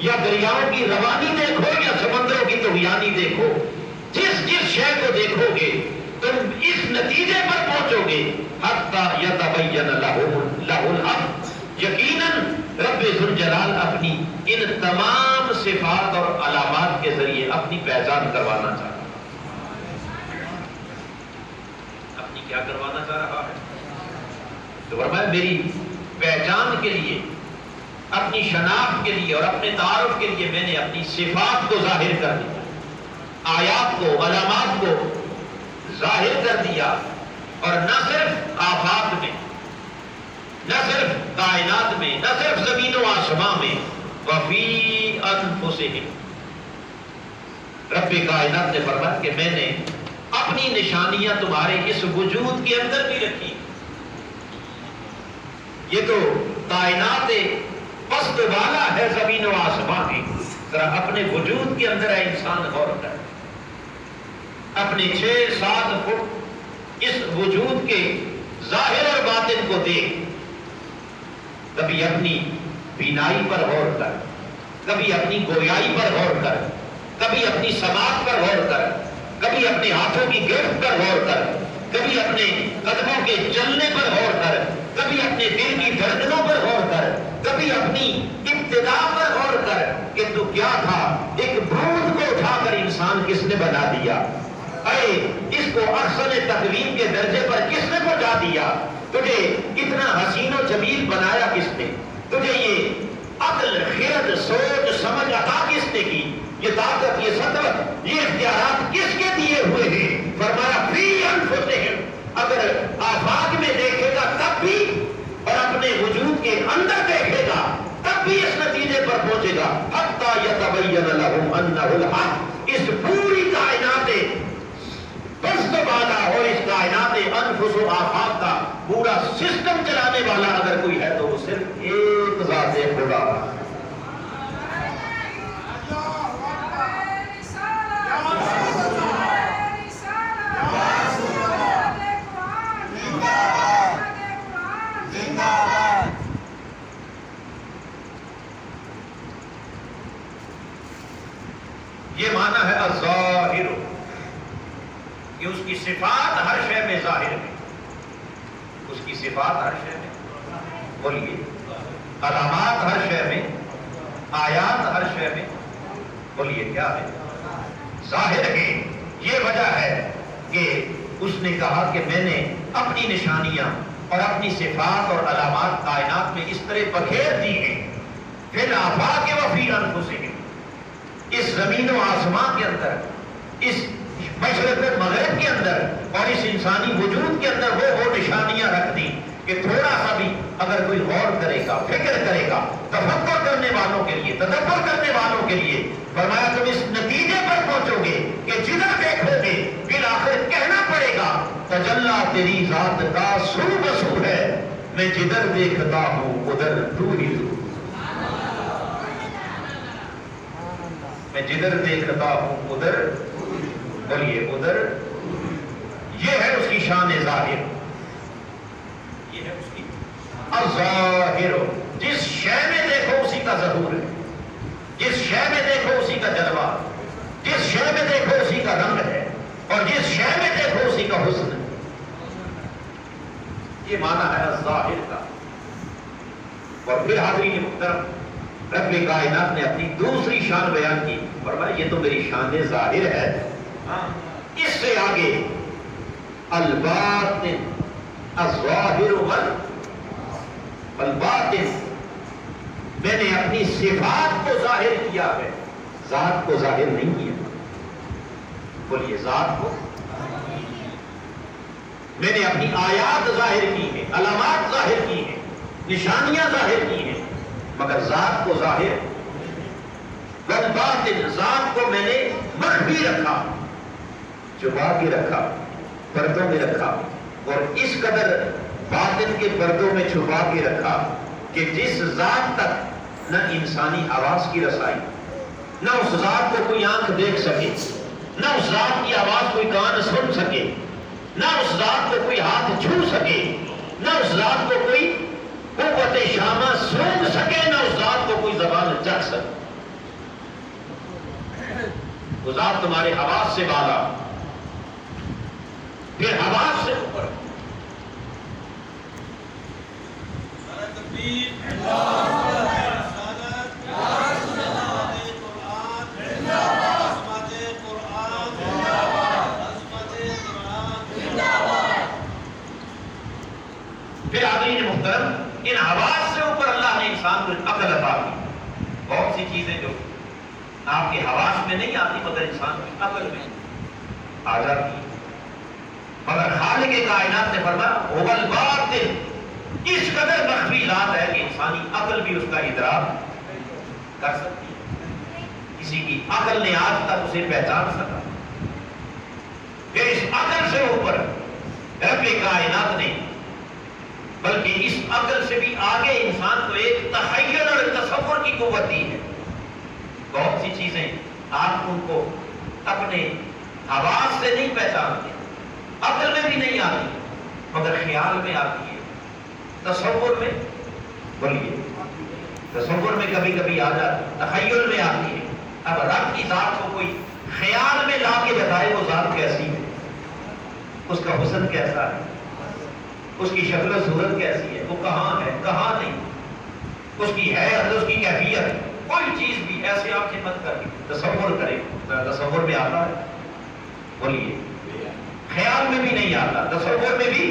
یا دریاؤں کی روانی دیکھو یا سمندروں کی طغیانی دیکھو، جس جس شے کو دیکھو گے تم اس نتیجے پر پہنچو گے حتی یتبین لہ الحق، یقیناً رب ذوالجلال اپنی ان تمام صفات اور علامات کے ذریعے اپنی پہچان کروانا چاہتا ہے۔ اپنی کیا کروانا چاہ رہا ہے؟ تو فرمایا میری پہچان کے لیے، اپنی شناخت کے لیے اور اپنے تعارف کے لیے میں نے اپنی صفات کو ظاہر کر دیا، آیات کو، علامات کو ظاہر کر دیا، اور نہ صرف آفاق میں، نہ صرف کائنات میں، نہ صرف زمین و آسمان میں، وفی انفسہم، رب کائنات نے فرمایا کہ میں نے اپنی نشانیاں تمہارے اس وجود کے اندر بھی رکھی۔ یہ تو کائنات پست والا ہے زمین و آسمان میں، ذرا اپنے وجود کے اندر ہے انسان غور کر، اپنے 6-7 فٹ اس وجود کے ظاہر اور باطن کو دیکھ، کبھی اپنی بینائی پر غور کر، کبھی اپنی گویائی پر غور کر، کبھی اپنی سماعت پر غور کر، کبھی اپنے ہاتھوں کی گرفت پر غور کر، کبھی اپنے قدموں کے چلنے پر غور کر، کبھی اپنے دل کی دھڑکنوں پر غور کر، کبھی اپنی ابتدا پر غور کر کہ تو کیا تھا، ایک بھوت کو اٹھا کر انسان کس نے بنا دیا، اے اس کو احسن تقویم کے درجے پر کس نے پہنچا دیا، تجھے اتنا حسین و جمیل بنایا کس نے، تجھے یہ عقل، خرد، سوچ، سمجھ عطا کس نے کی، یہ طاقت، یہ سطوت، یہ اختیارات کس کے دیے ہوئے ہیں؟ فرمایا فی انفسہم، اگر آفاق میں دیکھے گا تب بھی اور اپنے وجود کے اندر دیکھے گا تب بھی اس نتیجے پر پہنچے گا حتی یتبین لہم انہ الحق، اس پوری کائنات پست والا اور اس کائنات انفس و آفاق کا پورا سسٹم چلانے والا اگر کوئی ہے تو وہ صرف ایک ذات خدا ہے۔ یہ معنی ہے الظاہر، کہ اس کی صفات ہر شے میں ظاہر ہے، اس کی صفات ہر شے میں، بولیے، علامات ہر شے میں، آیات ہر شے میں، بولیے کیا ہے؟ ظاہر ہے۔ یہ وجہ ہے کہ اس نے کہا کہ میں نے اپنی نشانیاں اور اپنی صفات اور علامات کائنات میں اس طرح بکھیر دی ہیں، فی الآفاق وفی انفسہم، اس زمین و آسمان کے اندر، اس مشرق و مغرب کے اندر اور اس انسانی وجود کے اندر وہ نشانیاں رکھ دی کہ تھوڑا سا بھی اگر کوئی غور کرے گا، فکر کرے گا، تفکر کرنے والوں کے لیے، تدبر کرنے والوں کے لیے، فرمایا تم اس نتیجے پر پہنچو گے کہ جدھر دیکھو گے بالآخر کہنا پڑے گا تجلی تیری ذات کا سو بسو ہے، میں جدھر دیکھتا ہوں ادھر تو ہی تو، میں جدھر دیکھتا ہوں ادھر، بولیے ادھر، یہ ہے اس کی شان ظاہر، یہ ہے اس کی الظاہر، جس شے میں دیکھو اسی کا ظہور ہے، جس شے میں دیکھو اسی کا جلوہ، جس شے میں دیکھو اسی کا رنگ ہے، اور جس شے میں دیکھو اسی کا حسن ہے، یہ معنی ہے الظاہر کا۔ اور پھر حاضرین محترم، رب کائنات نے اپنی دوسری شان بیان کی، فرمایا یہ تو میری شان ظاہر ہے، اس سے آگے الباطن، الظاہر والباطن، میں نے اپنی صفات کو ظاہر کیا ہے، ذات کو ظاہر نہیں کیا، بولیے ذات کو، میں نے اپنی آیات ظاہر کی ہیں، علامات ظاہر کی ہیں، نشانیاں ظاہر کی ہیں، مگر ذات کو ظاہر، والباطن، ذات کو میں نے مخفی رکھا، چھپا کے رکھا، پردوں میں رکھا، اور اس قدر باطن کے پردوں میں چھپا کے رکھا کہ جس ذات تک نہ انسانی آواز کی رسائی، نہ اس ذات کو کوئی آنکھ دیکھ سکے، نہ اس ذات کی آواز کوئی کان سن سکے، نہ اس ذات کو کوئی ہاتھ چھو سکے، نہ اس ذات کو کوئی قوت شامہ سونگ سکے، نہ اس ذات کو کوئی زبان چکھ سکے، وہ ذات تمہارے حواس سے بالا، پھر حواس سے اوپر۔ پھر آمین محترم، ان حواس سے اوپر اللہ نے انسان کو عقل عطا کی۔ بہت سی چیزیں جو آپ کے حواس میں نہیں آتی مگر انسان کی عقل میں آ جاتی ہے، مگر خالق کائنات نے فرمایا هو الباطن، اس قدر مخفی ذات ہے کہ انسانی عقل بھی اس کا ادراک کر سکتی ہے، کسی کی عقل نے آج تک اسے پہچان سکا۔ پھر اس عقل سے اوپر رب کائنات نے، بلکہ اس عقل سے بھی آگے انسان کو ایک تخیل اور تصور کی قوت دی ہے۔ بہت سی چیزیں آپ ان کو اپنے حواس سے نہیں پہچانتے، عقل میں بھی نہیں آتی مگر خیال میں آتی ہے، تصور میں، بولیے تصور میں کبھی کبھی آ جاتی، تخیل میں آتی ہے۔ اب رب کی ذات کو کوئی خیال میں لا کے بتائے وہ ذات کیسی ہے، اس کا حسن کیسا ہے، اس کی شکل و صورت کیسی ہے، وہ کہاں ہے کہاں نہیں، اس کی حیثیت، اس کی کیفیت، کوئی چیز بھی ایسے آنکھیں بند کر کے تصور کرے، تصور میں آتا ہے؟ بولیے خیال میں بھی نہیں آتا، تصور میں بھی،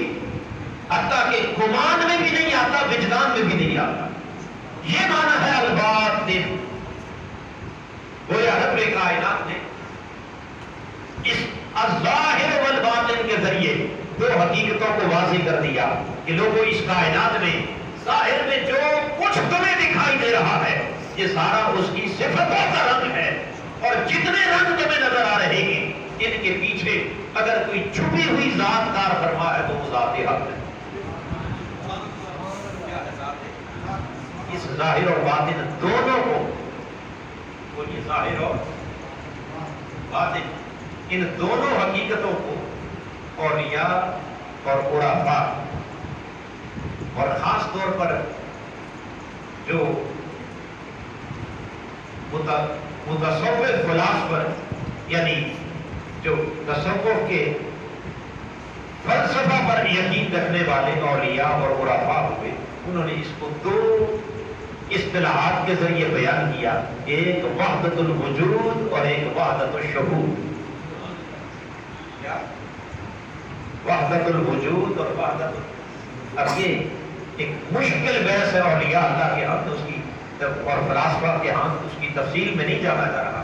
حتیٰ کہ گمان میں بھی نہیں آتا، وجدان میں بھی نہیں آتا۔ یہ معنی ہے الباطن۔ گویا رب کائنات نے اس الظاہر والباطن کے ذریعے دو حقیقتوں کو واضح کر دیا کہ لوگوں اس کائنات میں ظاہر میں جو کچھ تمہیں دکھائی دے رہا ہے یہ سارا اس کی صفتوں کا رنگ ہے، اور جتنے رنگ تمہیں نظر آ رہے ہیں ان کے پیچھے اگر کوئی چھپی ہوئی ذات کار فرما ہے تو وہ ذات حق ہے۔ اس ظاہر اور باطن دونوں کو، بولیے ظاہر اور باطن، ان دونوں حقیقتوں کو اولیاء اور عرفاء، اور خاص طور پر جو متصوف فلاسفر، یعنی جو تصوف کے فلسفہ پر یقین رکھنے والے اولیاء اور عرفاء ہوئے، انہوں نے اس کو دو اصطلاحات کے ذریعے بیان کیا، ایک وحدت الوجود اور ایک وحدت الشہود۔ وحدت الوجود اور وحدت، اب یہ ایک مشکل بحث ہے اولیاء اللہ کے ہاں، تو اس کی اور فلاسفہ کے ہاں اس کی تفصیل میں نہیں جانا چاہ رہا۔